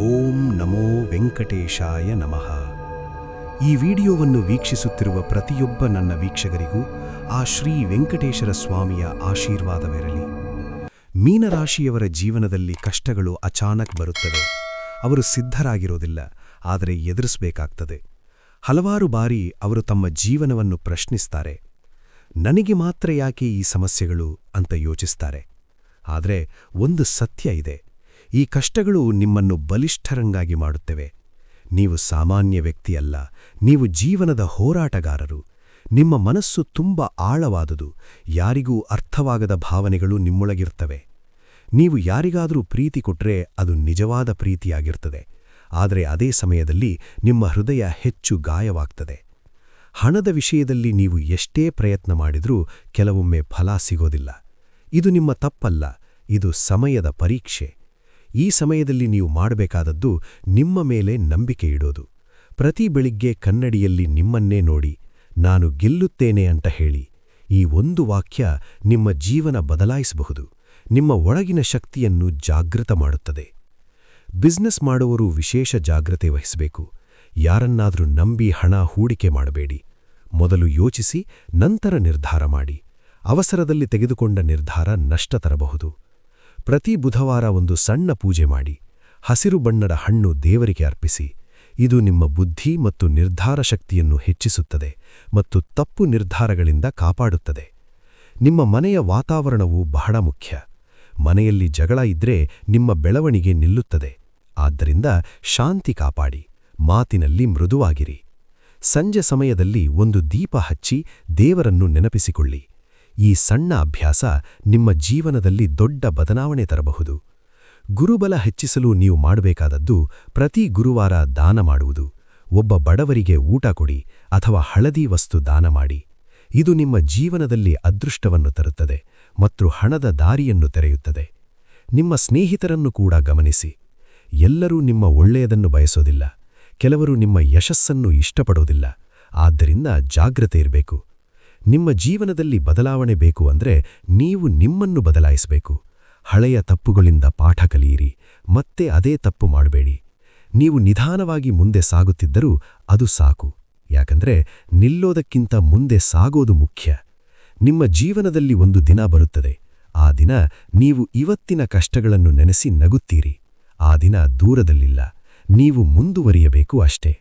ಓಂ ನಮೋ ವೆಂಕಟೇಶಾಯ ನಮಃ. ಈ ವಿಡಿಯೋವನ್ನು ವೀಕ್ಷಿಸುತ್ತಿರುವ ಪ್ರತಿಯೊಬ್ಬ ನನ್ನ ವೀಕ್ಷಕರಿಗೂ ಆ ಶ್ರೀ ವೆಂಕಟೇಶ್ವರ ಸ್ವಾಮಿಯ ಆಶೀರ್ವಾದವಿರಲಿ. ಮೀನರಾಶಿಯವರ ಜೀವನದಲ್ಲಿ ಕಷ್ಟಗಳು ಅಚಾನಕ್ ಬರುತ್ತವೆ. ಅವರು ಸಿದ್ಧರಾಗಿರೋದಿಲ್ಲ, ಆದರೆ ಎದುರಿಸಬೇಕಾಗ್ತದೆ. ಹಲವಾರು ಬಾರಿ ಅವರು ತಮ್ಮ ಜೀವನವನ್ನು ಪ್ರಶ್ನಿಸ್ತಾರೆ. ನನಗೆ ಮಾತ್ರ ಯಾಕೆ ಈ ಸಮಸ್ಯೆಗಳು ಅಂತ ಯೋಚಿಸ್ತಾರೆ. ಆದರೆ ಒಂದು ಸತ್ಯ ಇದೆ, ಈ ಕಷ್ಟಗಳು ನಿಮ್ಮನ್ನು ಬಲಿಷ್ಠರಂಗಾಗಿ ಮಾಡುತ್ತವೆ. ನೀವು ಸಾಮಾನ್ಯ ವ್ಯಕ್ತಿಯಲ್ಲ, ನೀವು ಜೀವನದ ಹೋರಾಟಗಾರರು. ನಿಮ್ಮ ಮನಸ್ಸು ತುಂಬ ಆಳವಾದುದು, ಯಾರಿಗೂ ಅರ್ಥವಾಗದ ಭಾವನೆಗಳು ನಿಮ್ಮೊಳಗಿರ್ತವೆ. ನೀವು ಯಾರಿಗಾದರೂ ಪ್ರೀತಿ ಕೊಟ್ಟರೆ ಅದು ನಿಜವಾದ ಪ್ರೀತಿಯಾಗಿರ್ತದೆ, ಆದರೆ ಅದೇ ಸಮಯದಲ್ಲಿ ನಿಮ್ಮ ಹೃದಯ ಹೆಚ್ಚು ಗಾಯವಾಗ್ತದೆ. ಹಣದ ವಿಷಯದಲ್ಲಿ ನೀವು ಎಷ್ಟೇ ಪ್ರಯತ್ನ ಮಾಡಿದರೂ ಕೆಲವೊಮ್ಮೆ ಫಲ ಸಿಗೋದಿಲ್ಲ. ಇದು ನಿಮ್ಮ ತಪ್ಪಲ್ಲ, ಇದು ಸಮಯದ ಪರೀಕ್ಷೆ. ಈ ಸಮಯದಲ್ಲಿ ನೀವು ಮಾಡಬೇಕಾದದ್ದು ನಿಮ್ಮ ಮೇಲೆ ನಂಬಿಕೆ ಇಡೋದು. ಪ್ರತಿ ಬೆಳಿಗ್ಗೆ ಕನ್ನಡಿಯಲ್ಲಿ ನಿಮ್ಮನ್ನೇ ನೋಡಿ, ನಾನು ಗೆಲ್ಲುತ್ತೇನೆ ಅಂತ ಹೇಳಿ. ಈ ಒಂದು ವಾಕ್ಯ ನಿಮ್ಮ ಜೀವನ ಬದಲಾಯಿಸಬಹುದು, ನಿಮ್ಮ ಒಳಗಿನ ಶಕ್ತಿಯನ್ನು ಜಾಗೃತ ಮಾಡುತ್ತದೆ. ಬಿಸ್ನೆಸ್ ಮಾಡುವವರು ವಿಶೇಷ ಜಾಗ್ರತೆ ವಹಿಸಬೇಕು. ಯಾರನ್ನಾದರೂ ನಂಬಿ ಹಣ ಹೂಡಿಕೆ ಮಾಡಬೇಡಿ. ಮೊದಲು ಯೋಚಿಸಿ ನಂತರ ನಿರ್ಧಾರ ಮಾಡಿ. ಅವಸರದಲ್ಲಿ ತೆಗೆದುಕೊಂಡ ನಿರ್ಧಾರ ನಷ್ಟ ತರಬಹುದು. ಪ್ರತಿ ಬುಧವಾರ ಒಂದು ಸಣ್ಣ ಪೂಜೆ ಮಾಡಿ. ಹಸಿರು ಬಣ್ಣದ ಹಣ್ಣು ದೇವರಿಗೆ ಅರ್ಪಿಸಿ. ಇದು ನಿಮ್ಮ ಬುದ್ಧಿ ಮತ್ತು ನಿರ್ಧಾರ ಶಕ್ತಿಯನ್ನು ಹೆಚ್ಚಿಸುತ್ತದೆ ಮತ್ತು ತಪ್ಪು ನಿರ್ಧಾರಗಳಿಂದ ಕಾಪಾಡುತ್ತದೆ. ನಿಮ್ಮ ಮನೆಯ ವಾತಾವರಣವು ಬಹಳ ಮುಖ್ಯ. ಮನೆಯಲ್ಲಿ ಜಗಳ ಇದ್ರೆ ನಿಮ್ಮ ಬೆಳವಣಿಗೆ ನಿಲ್ಲುತ್ತದೆ. ಆದ್ದರಿಂದ ಶಾಂತಿ ಕಾಪಾಡಿ, ಮಾತಿನಲ್ಲಿ ಮೃದುವಾಗಿರಿ. ಸಂಜೆ ಸಮಯದಲ್ಲಿ ಒಂದು ದೀಪ ಹಚ್ಚಿ ದೇವರನ್ನು ನೆನಪಿಸಿಕೊಳ್ಳಿ. ಈ ಸಣ್ಣ ಅಭ್ಯಾಸ ನಿಮ್ಮ ಜೀವನದಲ್ಲಿ ದೊಡ್ಡ ಬದಲಾವಣೆ ತರಬಹುದು. ಗುರುಬಲ ಹೆಚ್ಚಿಸಲು ನೀವು ಮಾಡಬೇಕಾದದ್ದು ಪ್ರತಿ ಗುರುವಾರ ದಾನ ಮಾಡುವುದು. ಒಬ್ಬ ಬಡವರಿಗೆ ಊಟ ಕೊಡಿ ಅಥವಾ ಹಳದಿ ವಸ್ತು ದಾನ ಮಾಡಿ. ಇದು ನಿಮ್ಮ ಜೀವನದಲ್ಲಿ ಅದೃಷ್ಟವನ್ನು ತರುತ್ತದೆ ಮತ್ತು ಹಣದ ದಾರಿಯನ್ನು ತೆರೆಯುತ್ತದೆ. ನಿಮ್ಮ ಸ್ನೇಹಿತರನ್ನು ಕೂಡ ಗಮನಿಸಿ. ಎಲ್ಲರೂ ನಿಮ್ಮ ಒಳ್ಳೆಯದನ್ನು ಬಯಸೋದಿಲ್ಲ. ಕೆಲವರು ನಿಮ್ಮ ಯಶಸ್ಸನ್ನು ಇಷ್ಟಪಡೋದಿಲ್ಲ. ಆದ್ದರಿಂದ ಜಾಗ್ರತೆ ಇರಬೇಕು. ನಿಮ್ಮ ಜೀವನದಲ್ಲಿ ಬದಲಾವಣೆ ಬೇಕು ಅಂದರೆ ನೀವು ನಿಮ್ಮನ್ನು ಬದಲಾಯಿಸಬೇಕು. ಹಳೆಯ ತಪ್ಪುಗಳಿಂದ ಪಾಠ ಕಲಿಯಿರಿ, ಮತ್ತೆ ಅದೇ ತಪ್ಪು ಮಾಡಬೇಡಿ. ನೀವು ನಿಧಾನವಾಗಿ ಮುಂದೆ ಸಾಗುತ್ತಿದ್ದರೂ ಅದು ಸಾಕು, ಯಾಕಂದ್ರೆ ನಿಲ್ಲೋದಕ್ಕಿಂತ ಮುಂದೆ ಸಾಗೋದು ಮುಖ್ಯ. ನಿಮ್ಮ ಜೀವನದಲ್ಲಿ ಒಂದು ದಿನ ಬರುತ್ತದೆ. ಆ ದಿನ ನೀವು ಇವತ್ತಿನ ಕಷ್ಟಗಳನ್ನು ನೆನೆಸಿ ನಗುತ್ತೀರಿ. ಆ ದಿನ ದೂರದಲ್ಲಿಲ್ಲ, ನೀವು ಮುಂದುವರಿಯಬೇಕು ಅಷ್ಟೇ.